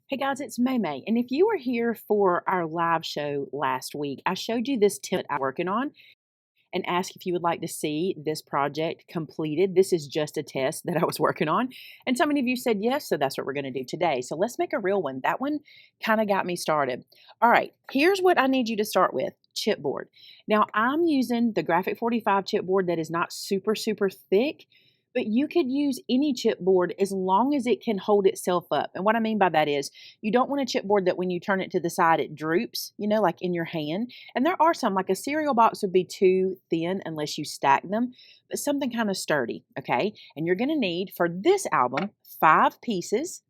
Hey guys, it's Maymay. And if you were here for our live show last week, I showed you this template I'm working on and asked if you would like to see this project completed. This is just a test that I was working on. And so many of you said yes, so that's what we're going to do today. So let's make a real one. That one kind of got me started. All right, here's what I need you to start with. Chipboard. Now I'm using the Graphic 45 chipboard that is not super thick, but you could use any chipboard as long as it can hold itself up. And what I mean by that is you don't want a chipboard that when you turn it to the side, it droops, like in your hand. And there are some, like a cereal box would be too thin unless you stack them, but something kind of sturdy, okay? And you're gonna need, for this album, 5 pieces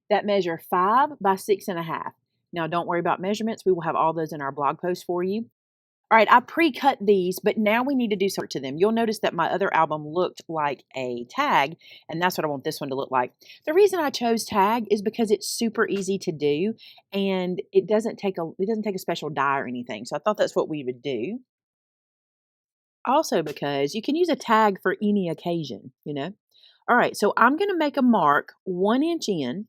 that measure 5 by 6.5. Now, don't worry about measurements. We will have all those in our blog post for you. All right, I pre-cut these, but now we need to do something to them. You'll notice that my other album looked like a tag, and that's what I want this one to look like. The reason I chose tag is because it's super easy to do, and it doesn't take a special die or anything. So I thought that's what we would do. Also, because you can use a tag for any occasion. All right, so I'm going to make a mark 1 inch in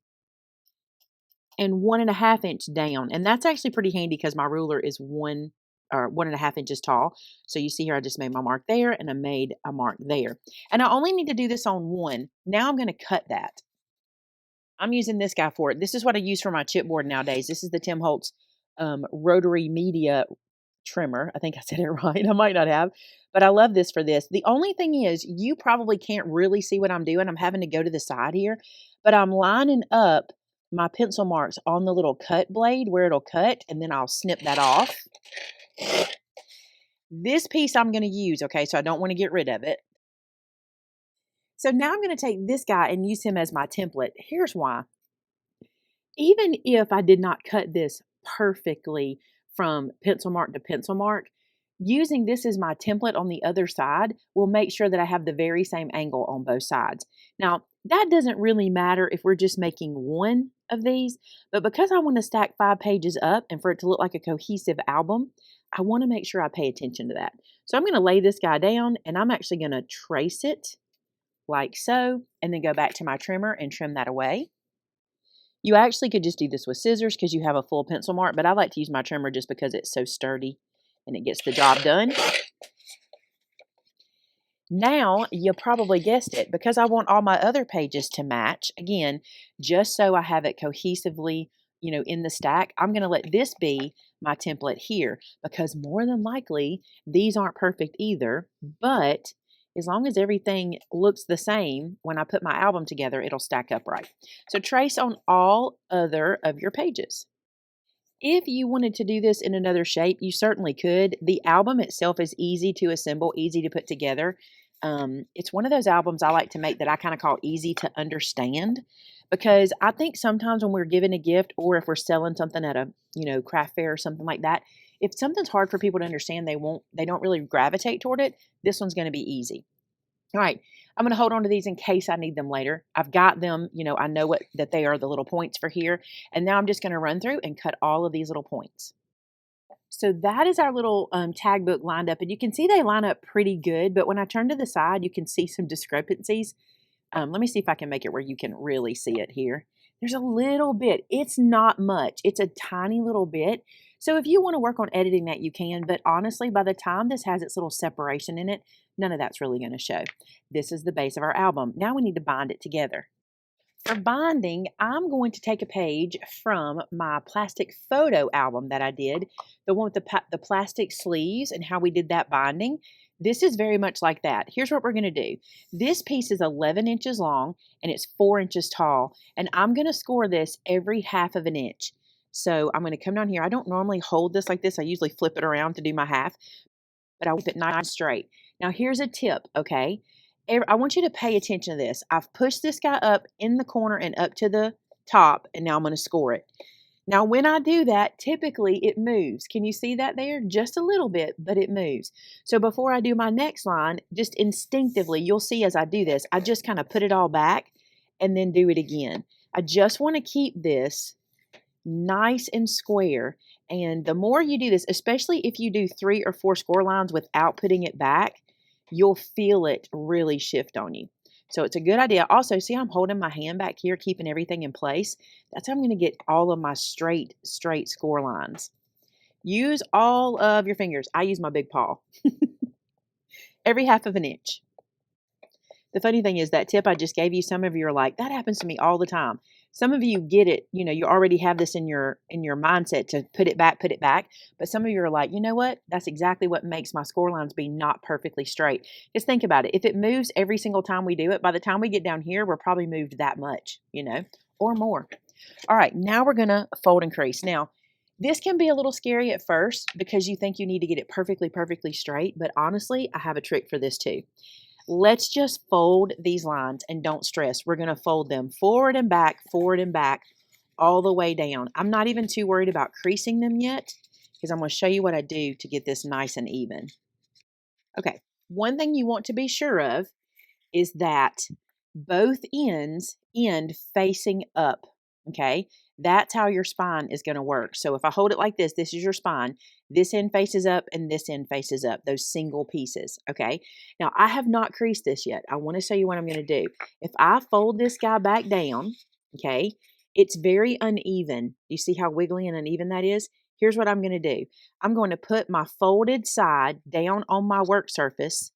and 1.5 inch down, and that's actually pretty handy because my ruler is 1.5 inches tall. So you see here, I just made my mark there and I made a mark there. And I only need to do this on one. Now I'm going to cut that. I'm using this guy for it. This is what I use for my chipboard nowadays. This is the Tim Holtz Rotary Media trimmer. I think I said it right. I might not have, but I love this for this. The only thing is you probably can't really see what I'm doing. I'm having to go to the side here, but I'm lining up my pencil marks on the little cut blade where it'll cut, and then I'll snip that off. This piece I'm going to use, okay, so I don't want to get rid of it. So now I'm going to take this guy and use him as my template. Here's why. Even if I did not cut this perfectly from pencil mark to pencil mark, using this as my template on the other side will make sure that I have the very same angle on both sides. Now, that doesn't really matter if we're just making one of these, but because I want to stack 5 pages up and for it to look like a cohesive album, I want to make sure I pay attention to that. So I'm going to lay this guy down and I'm actually going to trace it like so, and then go back to my trimmer and trim that away. You actually could just do this with scissors because you have a full pencil mark, but I like to use my trimmer just because it's so sturdy and it gets the job done. Now, you probably guessed it, because I want all my other pages to match, again, just so I have it cohesively, in the stack, I'm going to let this be my template here, because more than likely, these aren't perfect either, but as long as everything looks the same, when I put my album together, it'll stack up right. So trace on all other of your pages. If you wanted to do this in another shape, you certainly could. The album itself is easy to assemble, easy to put together. It's one of those albums I like to make that I kind of call easy to understand, because I think sometimes when we're giving a gift or if we're selling something at a, craft fair or something like that, if something's hard for people to understand, they don't really gravitate toward it. This one's going to be easy. All right, I'm going to hold on to these in case I need them later. I've got them, I know that they are the little points for here. And now I'm just going to run through and cut all of these little points. So that is our little tag book lined up. And you can see they line up pretty good. But when I turn to the side, you can see some discrepancies. Let me see if I can make it where you can really see it here. There's a little bit. It's not much. It's a tiny little bit. So if you want to work on editing that, you can. But honestly, by the time this has its little separation in it, none of that's really going to show. This is the base of our album. Now we need to bind it together. For binding, I'm going to take a page from my plastic photo album that I did, the one with the plastic sleeves and how we did that binding. This is very much like that. Here's what we're going to do. This piece is 11 inches long and it's 4 inches tall, and I'm going to score this every 1/2 inch. So I'm going to come down here. I don't normally hold this like this. I usually flip it around to do my half, but I'll keep it nice and straight. Now here's a tip, okay? I want you to pay attention to this. I've pushed this guy up in the corner and up to the top, and now I'm going to score it. Now, when I do that, typically it moves. Can you see that there? Just a little bit, but it moves. So before I do my next line, just instinctively, you'll see as I do this, I just kind of put it all back and then do it again. I just want to keep this nice and square. And the more you do this, especially if you do 3 or 4 score lines without putting it back, you'll feel it really shift on you. So it's a good idea. Also, see how I'm holding my hand back here, keeping everything in place? That's how I'm going to get all of my straight score lines. Use all of your fingers. I use my big paw. Every half of an inch. The funny thing is that tip I just gave you, some of you are like, that happens to me all the time. Some of you get it, you know, you already have this in your mindset to put it back. But some of you are like, you know what? That's exactly what makes my score lines be not perfectly straight. Just think about it. If it moves every single time we do it, by the time we get down here, we're probably moved that much, you know, or more. All right, now we're going to fold and crease. Now, this can be a little scary at first because you think you need to get it perfectly straight. But honestly, I have a trick for this too. Let's just fold these lines and don't stress. We're going to fold them forward and back, all the way down. I'm not even too worried about creasing them yet because I'm going to show you what I do to get this nice and even. Okay, one thing you want to be sure of is that both ends end facing up, okay? That's how your spine is going to work. So if I hold it like this, this is your spine. This end faces up and this end faces up, those single pieces, okay? Now, I have not creased this yet. I want to show you what I'm going to do. If I fold this guy back down, okay, it's very uneven. You see how wiggly and uneven that is? Here's what I'm going to do. I'm going to put my folded side down on my work surface,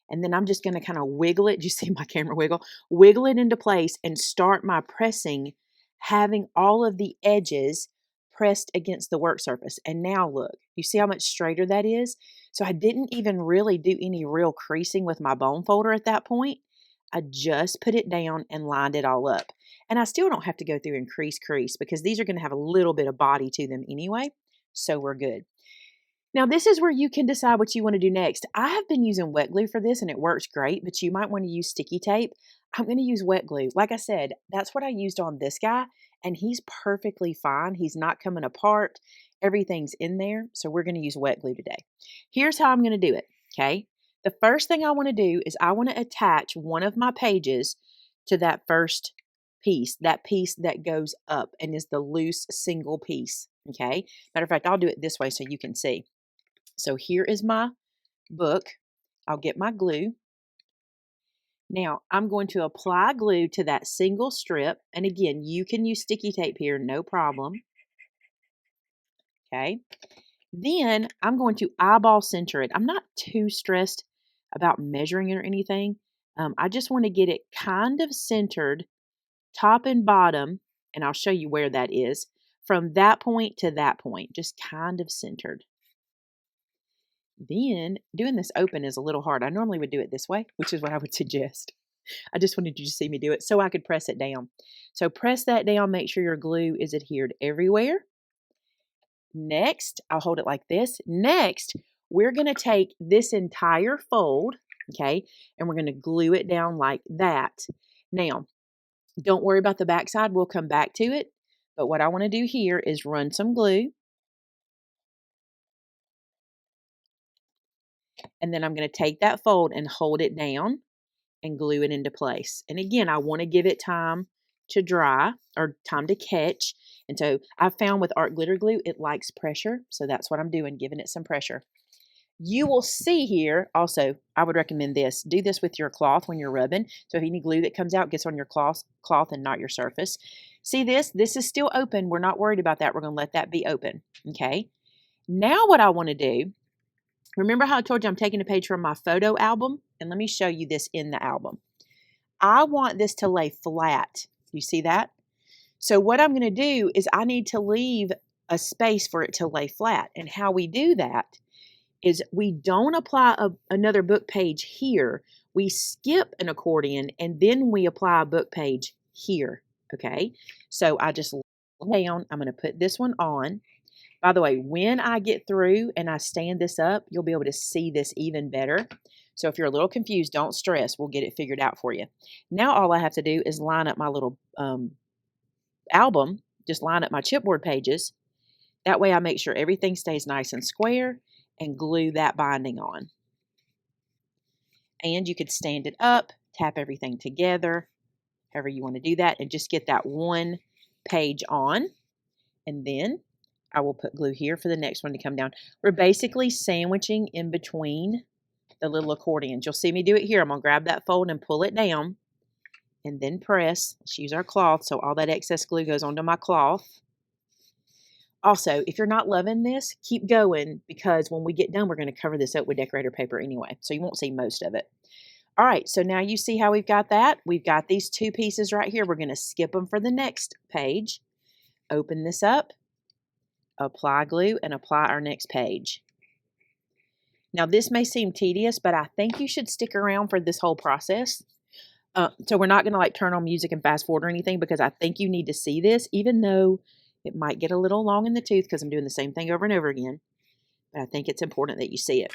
and then I'm just going to kind of wiggle it. Do you see my camera wiggle? Wiggle it into place and start my pressing, having all of the edges pressed against the work surface. And now look, you see how much straighter that is? So I didn't even really do any real creasing with my bone folder at that point. I just put it down and lined it all up. And I still don't have to go through and crease because these are going to have a little bit of body to them anyway. So we're good. Now, this is where you can decide what you want to do next. I have been using wet glue for this and it works great, but you might want to use sticky tape. I'm going to use wet glue. Like I said, that's what I used on this guy, and he's perfectly fine. He's not coming apart. Everything's in there, so we're going to use wet glue today. Here's how I'm going to do it, okay? The first thing I want to do is I want to attach one of my pages to that first piece, that piece that goes up and is the loose single piece, okay? Matter of fact, I'll do it this way so you can see. So here is my book. I'll get my glue. Now I'm going to apply glue to that single strip. And again, you can use sticky tape here, no problem. Okay. Then I'm going to eyeball center it. I'm not too stressed about measuring it or anything. I just want to get it kind of centered, top and bottom, and I'll show you where that is, from that point to that point, just kind of centered. Then doing this open is a little hard. I normally would do it this way, which is what I would suggest. I just wanted you to see me do it so I could press it down. So press that down, make sure your glue is adhered everywhere. Next, I'll hold it like this. Next, we're going to take this entire fold, okay, and we're going to glue it down like that. Now, don't worry about the back side. We'll come back to it. But what I want to do here is run some glue. And then I'm going to take that fold and hold it down and glue it into place. And again, I want to give it time to dry or time to catch. And so I found with art glitter glue, it likes pressure. So that's what I'm doing, giving it some pressure. You will see here, also, I would recommend this. Do this with your cloth when you're rubbing. So if any glue that comes out gets on your cloth and not your surface. See this? This is still open. We're not worried about that. We're going to let that be open. Okay. Now what I want to do, remember how I told you I'm taking a page from my photo album? And let me show you this in the album. I want this to lay flat. You see that? So what I'm going to do is I need to leave a space for it to lay flat. And how we do that is we don't apply another book page here. We skip an accordion and then we apply a book page here. Okay? So I just lay down. I'm going to put this one on. By the way, when I get through and I stand this up, you'll be able to see this even better. So if you're a little confused, don't stress. We'll get it figured out for you. Now all I have to do is line up my little album, just line up my chipboard pages. That way I make sure everything stays nice and square and glue that binding on. And you could stand it up, tap everything together, however you want to do that, and just get that one page on. And then I will put glue here for the next one to come down. We're basically sandwiching in between the little accordions. You'll see me do it here. I'm going to grab that fold and pull it down. and then press. Let's use our cloth so all that excess glue goes onto my cloth. Also, if you're not loving this, keep going because when we get done, we're going to cover this up with decorator paper anyway, so you won't see most of it. All right, so now you see how we've got that. We've got these two pieces right here. We're going to skip them for the next page. Open this up, apply glue, and apply our next page. Now, this may seem tedious, but I think you should stick around for this whole process. So we're not going to like turn on music and fast forward or anything because I think you need to see this, even though it might get a little long in the tooth because I'm doing the same thing over and over again. But I think it's important that you see it.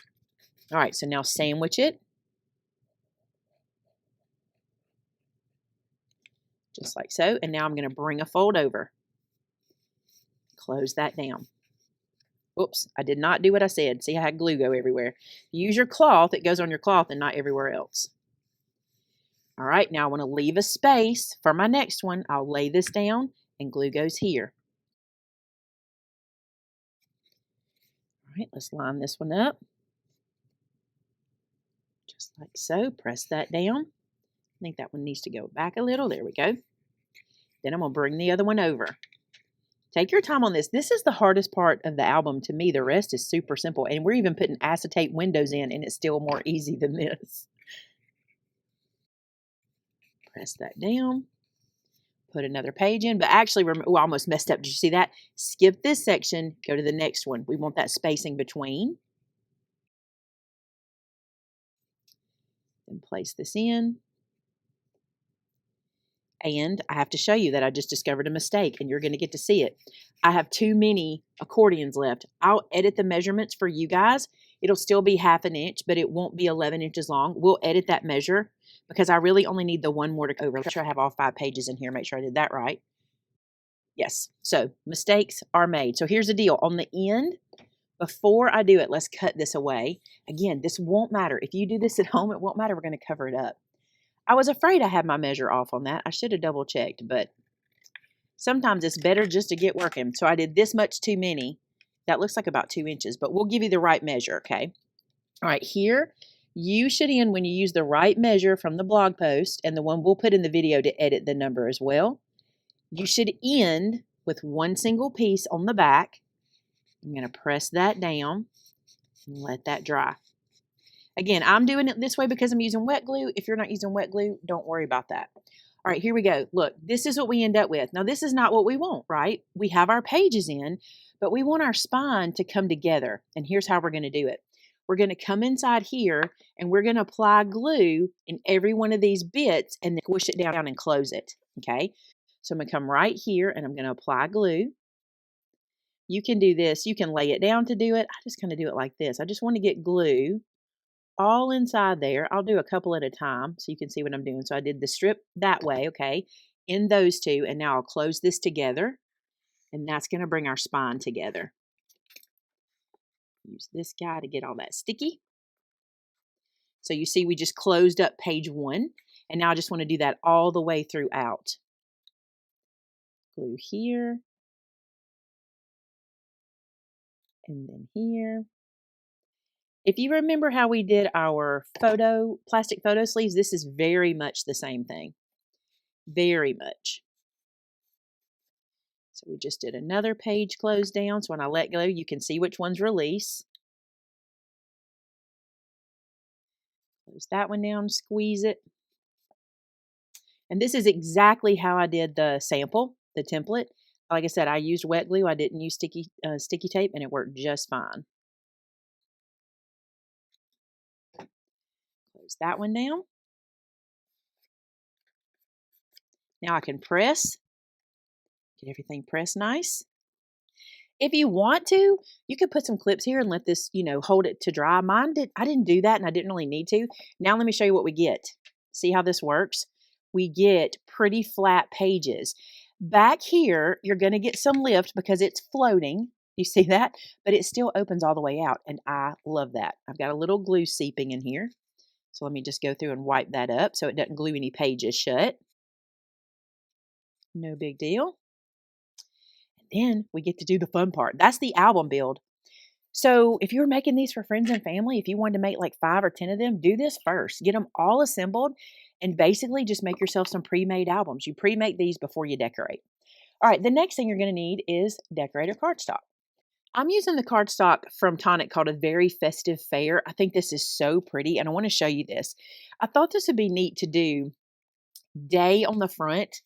All right, so now sandwich it. Just like so. And now I'm going to bring a fold over. Close that down. Oops, I did not do what I said. See, I had glue go everywhere. Use your cloth. It goes on your cloth and not everywhere else. All right, now I want to leave a space for my next one. I'll lay this down and glue goes here. All right, let's line this one up. Just like so. Press that down. I think that one needs to go back a little. There we go. Then I'm going to bring the other one over. Take your time on this. This is the hardest part of the album to me. The rest is super simple. And we're even putting acetate windows in, and it's still more easy than this. Press that down. Put another page in. But actually, I almost messed up. Did you see that? Skip this section. Go to the next one. We want that spacing between. Then place this in. And I have to show you that I just discovered a mistake, and you're going to get to see it. I have too many accordions left. I'll edit the measurements for you guys. It'll still be 1/2 inch, but it won't be 11 inches long. We'll edit that measure because I really only need the one more to go over. Make sure I have all 5 pages in here. Make sure I did that right. Yes. So mistakes are made. So here's the deal. On the end, before I do it, let's cut this away. Again, this won't matter. If you do this at home, it won't matter. We're going to cover it up. I was afraid I had my measure off on that. I should have double checked, but sometimes it's better just to get working. So I did this much too many. That looks like about 2 inches, but we'll give you the right measure, okay? All right, here, you should end when you use the right measure from the blog post and the one we'll put in the video to edit the number as well. You should end with one single piece on the back. I'm going to press that down and let that dry. Again, I'm doing it this way because I'm using wet glue. If you're not using wet glue, don't worry about that. All right, here we go. Look, this is what we end up with. Now, this is not what we want, right? We have our pages in, but we want our spine to come together. And here's how we're going to do it. We're going to come inside here, and we're going to apply glue in every one of these bits and then squish it down and close it, okay? So I'm going to come right here, and I'm going to apply glue. You can do this. You can lay it down to do it. I just kind of do it like this. I just want to get glue all inside there. I'll do a couple at a time so you can see what I'm doing. So I did the strip that way, okay, in those two, and now I'll close this together, and that's going to bring our spine together. Use this guy to get all that sticky. So you see we just closed up page 1, and now I just want to do that all the way throughout. Glue here, and then here. If you remember how we did our plastic photo sleeves, this is very much the same thing. Very much. So we just did another page close down. So when I let go, you can see which ones release. Close that one down, squeeze it. And this is exactly how I did the sample, the template. Like I said, I used wet glue. I didn't use sticky tape, and it worked just fine. Close that one down. Now I can press. Get everything pressed nice. If you want to, you could put some clips here and let this, hold it to dry. I didn't do that, and I didn't really need to. Now let me show you what we get. See how this works? We get pretty flat pages. Back here, you're going to get some lift because it's floating. You see that? But it still opens all the way out, and I love that. I've got a little glue seeping in here. So let me just go through and wipe that up so it doesn't glue any pages shut. No big deal. Then we get to do the fun part. That's the album build. So if you're making these for friends and family, if you wanted to make like 5 or 10 of them, do this first. Get them all assembled. and basically just make yourself some pre-made albums. You pre-make these before you decorate. All right, the next thing you're going to need is decorator cardstock. I'm using the cardstock from Tonic called A Very Festive Fair. I think this is so pretty, and I want to show you this. I thought this would be neat to do day on the front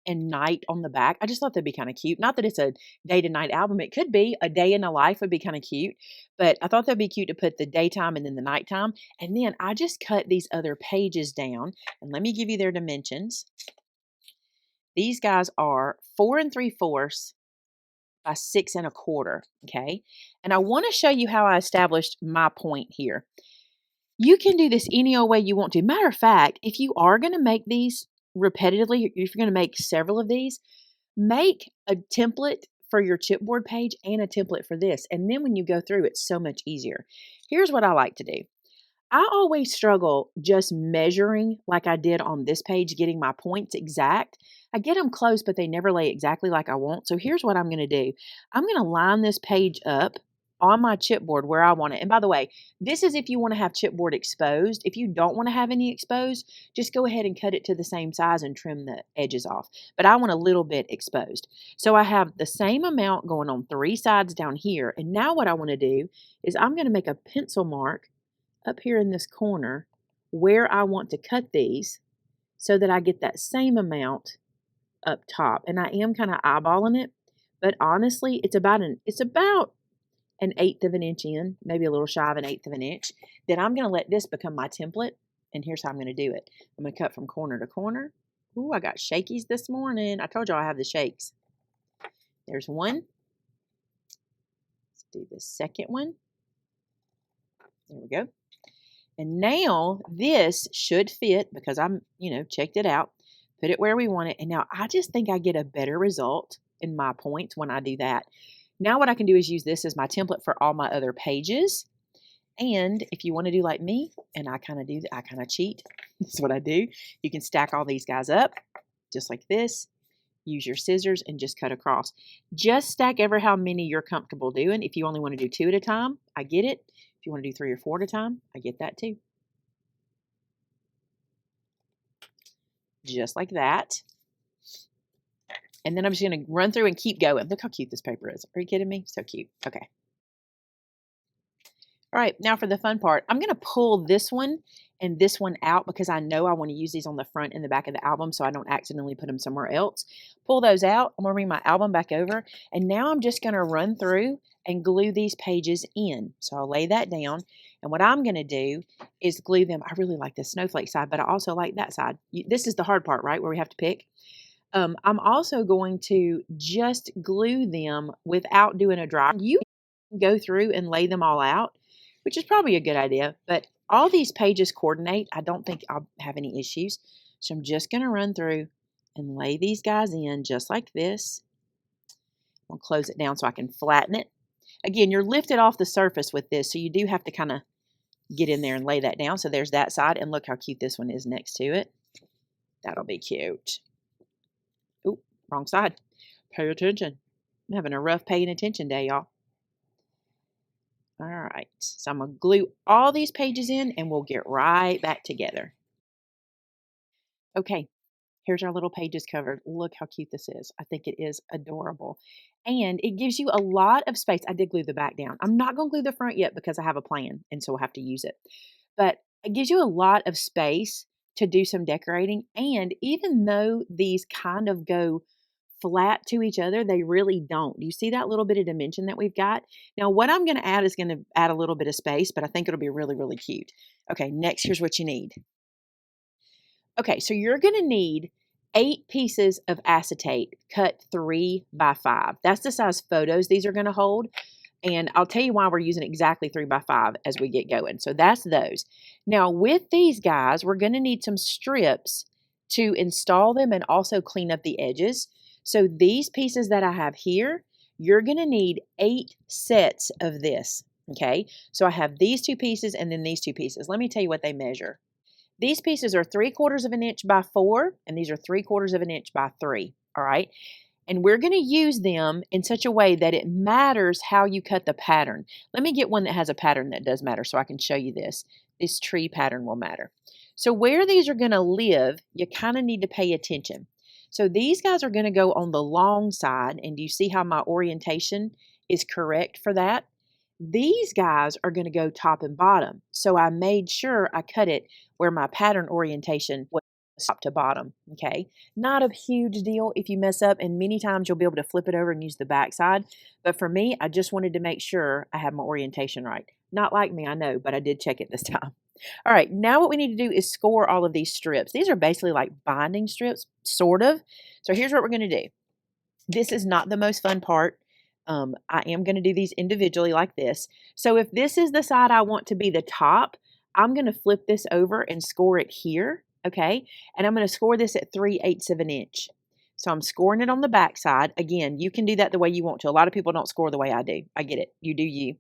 and night on the back. I just thought that'd be kind of cute. Not that it's a day to night album. It could be a day in the life would be kind of cute, but I thought that'd be cute to put the daytime and then the nighttime. And then I just cut these other pages down, and let me give you their dimensions. These guys are 4 3/4 by 6 1/4. Okay. And I want to show you how I established my point here. You can do this any old way you want to. Matter of fact, if you are going to make these repetitively, if you're going to make several of these, make a template for your chipboard page and a template for this. And then when you go through, it's so much easier. Here's what I like to do. I always struggle just measuring like I did on this page, getting my points exact. I get them close, but they never lay exactly like I want. So here's what I'm going to do. I'm going to line this page up on my chipboard where I want it. And by the way, this is if you want to have chipboard exposed. If you don't want to have any exposed, just go ahead and cut it to the same size and trim the edges off. But I want a little bit exposed. So I have the same amount going on 3 sides down here. And now what I want to do is I'm going to make a pencil mark up here in this corner where I want to cut these so that I get that same amount up top. And I am kind of eyeballing it, but honestly, it's about an 1/8 of an inch in, maybe a little shy of an 1/8 of an inch. Then I'm going to let this become my template, and here's how I'm going to do it. I'm going to cut from corner to corner. Ooh, I got shakies this morning. I told y'all I have the shakes. There's one. Let's do the second one. There we go. And now this should fit because I'm, checked it out, put it where we want it. And now I just think I get a better result in my points when I do that. Now what I can do is use this as my template for all my other pages. And if you want to do like me, and I kind of cheat. That's what I do. You can stack all these guys up just like this. Use your scissors and just cut across. Just stack ever how many you're comfortable doing. If you only want to do 2 at a time, I get it. If you want to do 3 or 4 at a time, I get that too. Just like that. And then I'm just going to run through and keep going. Look how cute this paper is. Are you kidding me? So cute. Okay. All right. Now for the fun part. I'm going to pull this one and this one out because I know I want to use these on the front and the back of the album so I don't accidentally put them somewhere else. Pull those out. I'm going to bring my album back over. And now I'm just going to run through and glue these pages in. So I'll lay that down. And what I'm going to do is glue them. I really like the snowflake side, but I also like that side. This is the hard part, right, where we have to pick. I'm also going to just glue them without doing a dry. You can go through and lay them all out, which is probably a good idea. But all these pages coordinate. I don't think I'll have any issues. So I'm just going to run through and lay these guys in just like this. I'll close it down so I can flatten it. Again, you're lifted off the surface with this, so you do have to kind of get in there and lay that down. So there's that side, and look how cute this one is next to it. That'll be cute. Oop, wrong side. Pay attention. I'm having a rough paying attention day, y'all. All right, so I'm going to glue all these pages in, and we'll get right back together. Okay, here's our little pages covered. Look how cute this is. I think it is adorable. And it gives you a lot of space. I did glue the back down. I'm not going to glue the front yet because I have a plan, and so we'll have to use it. But it gives you a lot of space to do some decorating. And even though these kind of go flat to each other, they really don't. Do you see that little bit of dimension that we've got? Now, what I'm going to add is going to add a little bit of space, but I think it'll be really, really cute. Okay, next, here's what you need. Okay, so you're going to need 8 pieces of acetate cut 3 by 5. That's the size photos these are going to hold. And I'll tell you why we're using exactly 3 by 5 as we get going. So that's those. Now, with these guys, we're going to need some strips to install them and also clean up the edges. So these pieces that I have here, you're going to need 8 sets of this, okay? So I have these 2 pieces and then these 2 pieces. Let me tell you what they measure. These pieces are 3/4 of an inch by 4, and these are 3/4 of an inch by 3, all right? And we're going to use them in such a way that it matters how you cut the pattern. Let me get one that has a pattern that does matter so I can show you this. This tree pattern will matter. So where these are going to live, you kind of need to pay attention. So these guys are going to go on the long side, and do you see how my orientation is correct for that? These guys are going to go top and bottom. So I made sure I cut it where my pattern orientation was top to bottom, okay? Not a huge deal if you mess up, and many times you'll be able to flip it over and use the back side. But for me, I just wanted to make sure I had my orientation right. Not like me, I know, but I did check it this time. All right, now what we need to do is score all of these strips. These are basically like binding strips, sort of. So here's what we're going to do. This is not the most fun part. I am going to do these individually like this. So if this is the side I want to be the top, I'm going to flip this over and score it here, okay? And I'm going to score this at 3/8 of an inch. So I'm scoring it on the back side. Again, you can do that the way you want to. A lot of people don't score the way I do. I get it. You do you.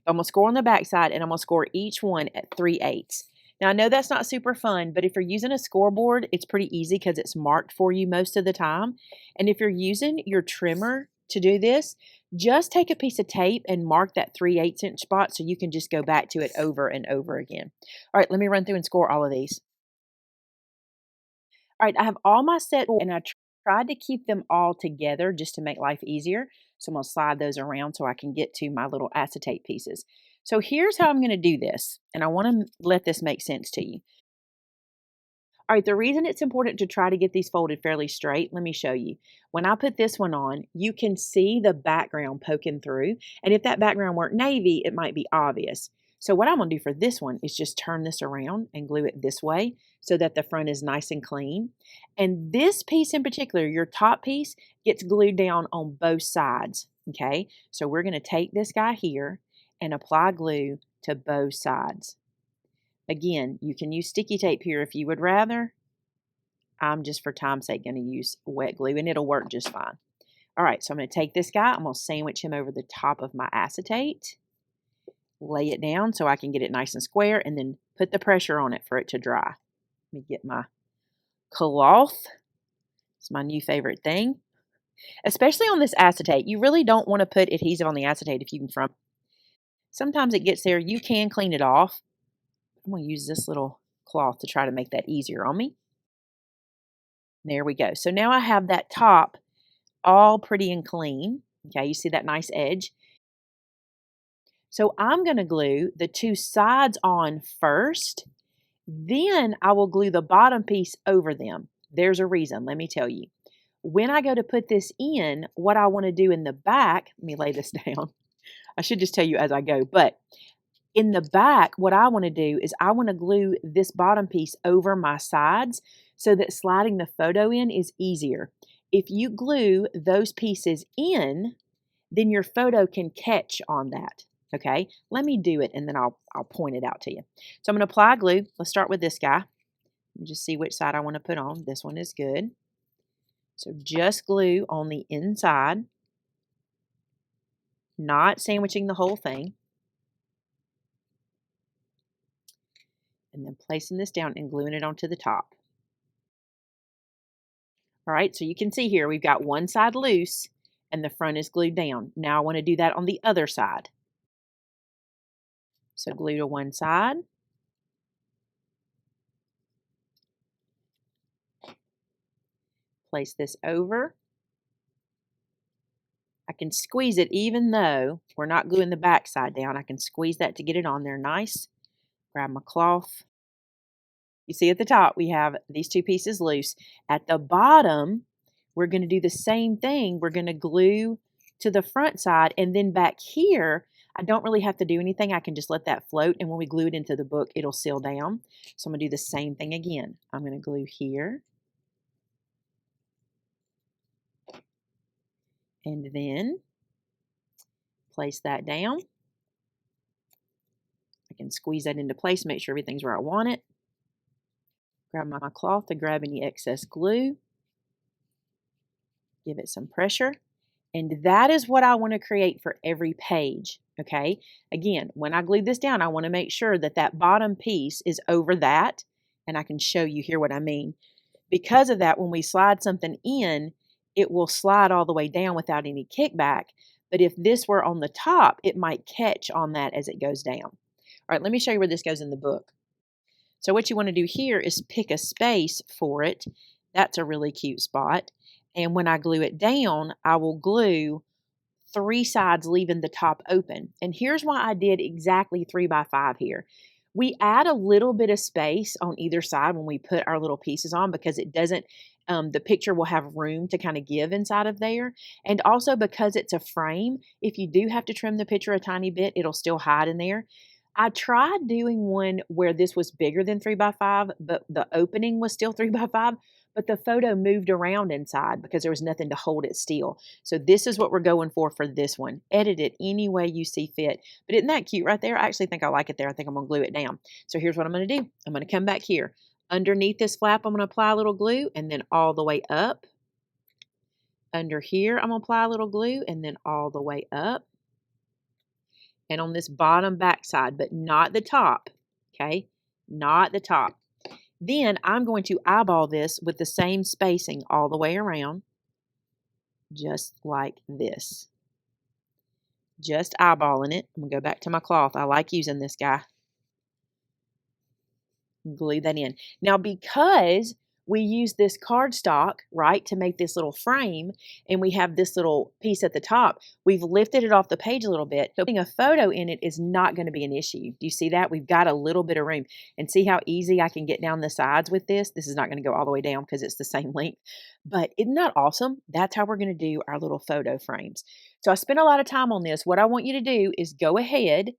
But I'm going to score on the back side, and I'm going to score each one at 3/8. Now, I know that's not super fun, but if you're using a scoreboard, it's pretty easy because it's marked for you most of the time. And if you're using your trimmer to do this, just take a piece of tape and mark that 3/8 inch spot so you can just go back to it over and over again. All right, let me run through and score all of these. All right, I have all my set, and I tried to keep them all together just to make life easier. So I'm going to slide those around so I can get to my little acetate pieces. So here's how I'm going to do this, and I want to let this make sense to you. All right, the reason it's important to try to get these folded fairly straight, let me show you. When I put this one on, you can see the background poking through, and if that background weren't navy, it might be obvious. So what I'm going to do for this one is just turn this around and glue it this way so that the front is nice and clean. And this piece in particular, your top piece, gets glued down on both sides, okay? So we're going to take this guy here and apply glue to both sides. Again, you can use sticky tape here if you would rather. I'm just for time's sake going to use wet glue, and it'll work just fine. All right, so I'm going to take this guy. I'm going to sandwich him over the top of my acetate. Lay it down so I can get it nice and square, and then put the pressure on it for it to dry. Let me get my cloth. It's my new favorite thing. Especially on this acetate. You really don't want to put adhesive on the acetate if you can. Sometimes it gets there. You can clean it off. I'm going to use this little cloth to try to make that easier on me. There we go. So now I have that top all pretty and clean. Okay, you see that nice edge. So I'm going to glue the two sides on first. Then I will glue the bottom piece over them. There's a reason, let me tell you. When I go to put this in, what I want to do in the back, let me lay this down. I should just tell you as I go, but in the back, what I want to do is I want to glue this bottom piece over my sides so that sliding the photo in is easier. If you glue those pieces in, then your photo can catch on that. Okay, let me do it and then I'll point it out to you. So I'm going to apply glue. Let's start with this guy. Just see which side I want to put on. This one is good. So just glue on the inside, not sandwiching the whole thing. And then placing this down and gluing it onto the top. All right, so you can see here we've got one side loose and the front is glued down. Now I want to do that on the other side. So glue to one side. Place this over. I can squeeze it even though we're not gluing the back side down. I can squeeze that to get it on there nice. Grab my cloth. You see at the top we have these two pieces loose. At the bottom, we're going to do the same thing. We're going to glue to the front side, and then back here, I don't really have to do anything. I can just let that float, and when we glue it into the book, it'll seal down. So I'm going to do the same thing again. I'm going to glue here. And then place that down. I can squeeze that into place, make sure everything's where I want it. Grab my cloth to grab any excess glue. Give it some pressure. And that is what I want to create for every page, okay? Again, when I glue this down, I want to make sure that that bottom piece is over that, and I can show you here what I mean. Because of that, when we slide something in, it will slide all the way down without any kickback. But if this were on the top, it might catch on that as it goes down. All right, let me show you where this goes in the book. So what you want to do here is pick a space for it. That's a really cute spot. And when I glue it down, I will glue 3 sides, leaving the top open. And here's why I did exactly 3 by 5 here. We add a little bit of space on either side when we put our little pieces on, because it doesn't, the picture will have room to kind of give inside of there. And also because it's a frame, if you do have to trim the picture a tiny bit, it'll still hide in there. I tried doing one where this was bigger than 3 by 5, but the opening was still 3 by 5, but the photo moved around inside because there was nothing to hold it still. So this is what we're going for this one. Edit it any way you see fit. But isn't that cute right there? I actually think I like it there. I think I'm going to glue it down. So here's what I'm going to do. I'm going to come back here. Underneath this flap, I'm going to apply a little glue, and then all the way up. Under here, I'm going to apply a little glue, and then all the way up. And on this bottom back side, but not the top, okay? Not the top. Then I'm going to eyeball this with the same spacing all the way around, just like this. Just eyeballing it. I'm going to go back to my cloth. I like using this guy. Glue that in. Now, because we use this cardstock, right, to make this little frame, and we have this little piece at the top, we've lifted it off the page a little bit. So putting a photo in it is not going to be an issue. Do you see that? We've got a little bit of room. And see how easy I can get down the sides with this? This is not going to go all the way down because it's the same length. But isn't that awesome? That's how we're going to do our little photo frames. So I spent a lot of time on this. What I want you to do is go ahead,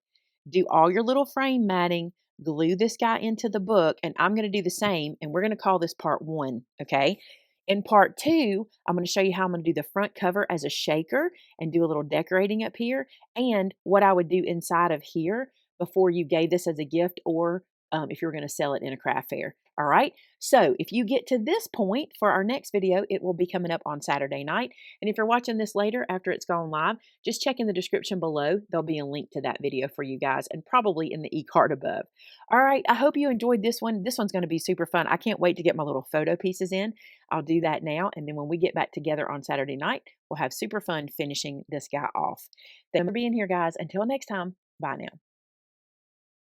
do all your little frame matting, glue this guy into the book, and I'm going to do the same, and we're going to call this part 1, okay? In part 2, I'm going to show you how I'm going to do the front cover as a shaker and do a little decorating up here, and what I would do inside of here before you gave this as a gift, or if you were going to sell it in a craft fair. All right, so if you get to this point for our next video, it will be coming up on Saturday night. And if you're watching this later after it's gone live, just check in the description below. There'll be a link to that video for you guys, and probably in the e-card above. All right, I hope you enjoyed this one. This one's going to be super fun. I can't wait to get my little photo pieces in. I'll do that now, and then when we get back together on Saturday night, we'll have super fun finishing this guy off. Thanks for being here, guys. Until next time, bye now.